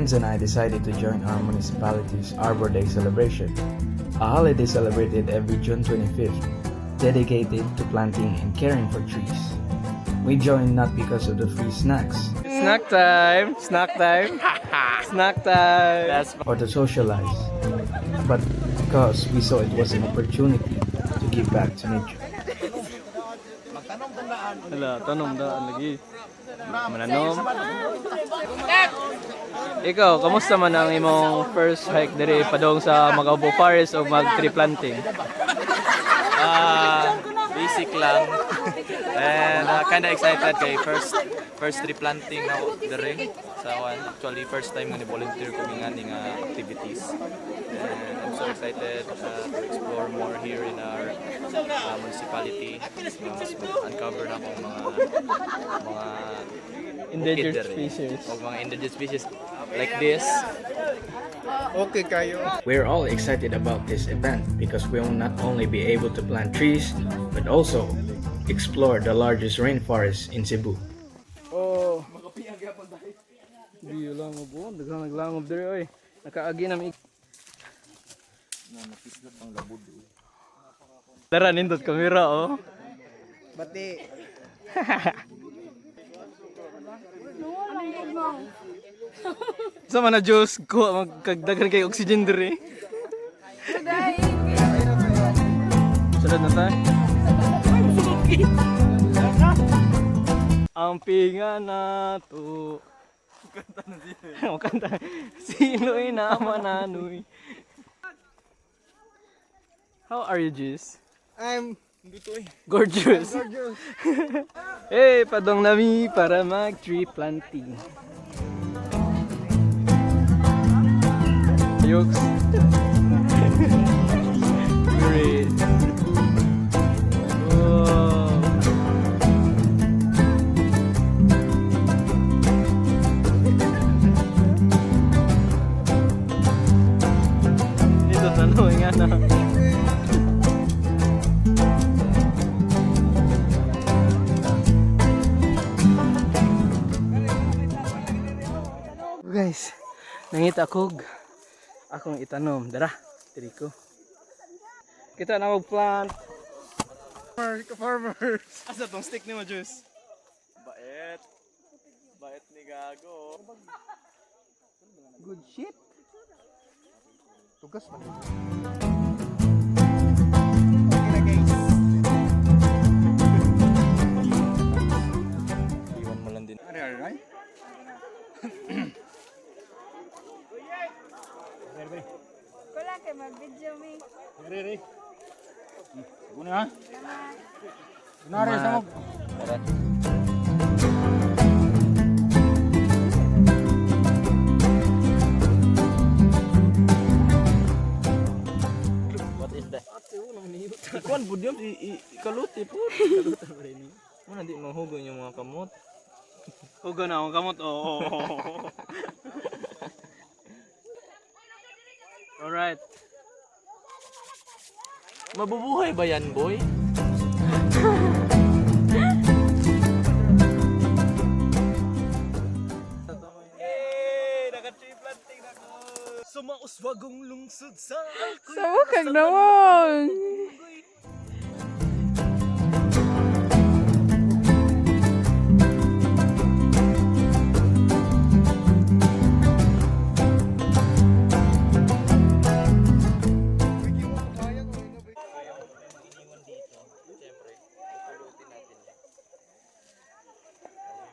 friends and I decided to join our municipality's Arbor Day celebration, a holiday celebrated every June 25th, dedicated to planting and caring for trees. We joined not because of the free snacks Snack time! Snack time! Snack time! or to socialize, but because we saw it was an opportunity to give back to nature. Hala, tanong daan lagi. Mananom. Ikaw, kamusta man ang imong first hike diri padong sa Magaubo Forest o mag-tree planting? Basic lang. And kinda excited kay first tree planting na dere sa one. Actually first time nga ni volunteer ko nga activities. And I'm so excited to explore more here in our municipality. Mas uncover na akong mga Endangered bukid dere. species. O mga endangered species like this. Okay kayo. We're all excited about this event because we will not only be able to plant trees, but also explore the largest rainforest in Cebu. Oh. Di lang mo buon, daghang naglangob diri oy. Nakaagi na mi. Tara nindot kamera oh. Bati. Sama na Diyos ko magkagdagan kay oxygen diri. Sunod na tayo. Ang pinga na to. Kanta. Sino'y naman nanoy. How are you, Jis? I'm Gorgeous. Hey, padong nami para mag tree planting. Yokes. Great. Oh. Dito tanong nga na. Guys, nangita kog akong itanom. Dara, diri ko. Kita na mag-plant. farmers. Asa tong stick ni mo, Juice? Bait. Bait ni Gago. Good shit. Tugas man. Iwan mo lang din. Right? Kulang kay mag-video mi. Rere. Guna ha? Nare sa mo. Tara. What is that? Ikuan budyam ikaluti po. Mo na di mahugo yung mga kamot. Hugo na akong kamot. Oh. Alright. Mabubuhay ba yan, boy? Naka-tree planting na ko. Sumauswagong lungsod sa ako'y Sa bukag naman.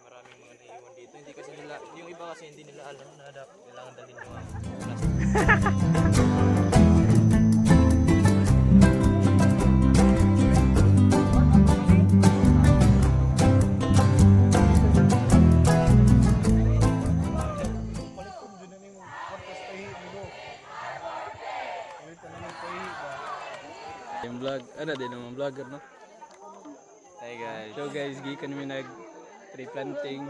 Maraming mga naiiwan dito. Hindi kasi nila, yung iba kasi hindi nila alam na kailangan dalhin yung mga plastic. Yung vlog, ano din naman vlogger no? Hey guys. So guys, gikan mi nag tree planting.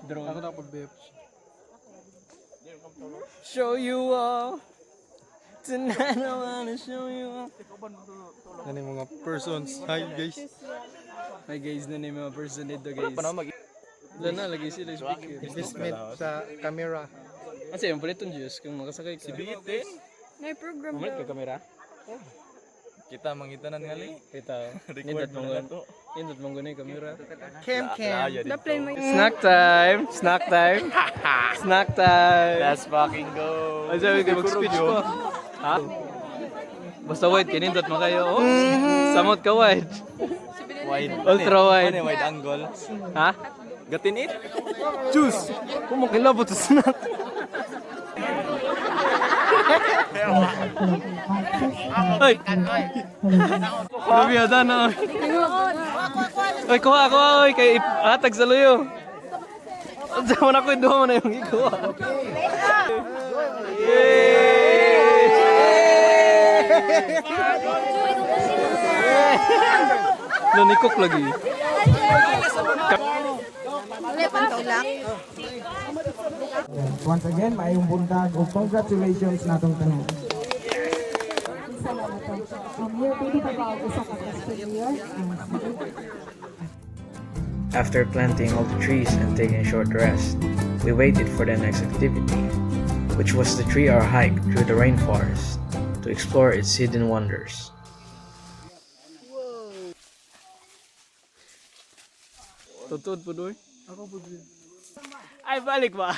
Drone. Ako na pag-beps. Show you all. Tonight I wanna show you all. Yan yung mga persons. Hi guys. Hi guys, na mga person dito guys. Paano mag Wala na, lagi sila speaker. Investment sa camera. Kasi yung paliton juice kung makasakay ka. Biite. May program Malit ka daw. kamera? Kita mangitanan ngali. Kita. Record mo na to. Nindot mong ganun yung kamera. Daplay mo yung... Snack time! Snack time! Snack time! Let's fucking go. Ay, sabi ko mag-speech ko. Ha? Basta wide, kinindot mo kayo. Oh. Samot ka wide. Wide. Ultra wide. Ano wide angle? Ha? Gatin it? Juice! Kung makilabot sa snack. Ay! Grabe ada na. Ay, kuha. Ay, kay hatag sa luyo. Sama na ko, doon mo na yung ikuha. Nanikok lagi. Once again, maayong buntag o congratulations natong tanan. After planting all the trees and taking a short rest, we waited for the next activity, which was the 3-hour hike through the rainforest to explore its hidden wonders. Tutod po doon. Ay, balik ba?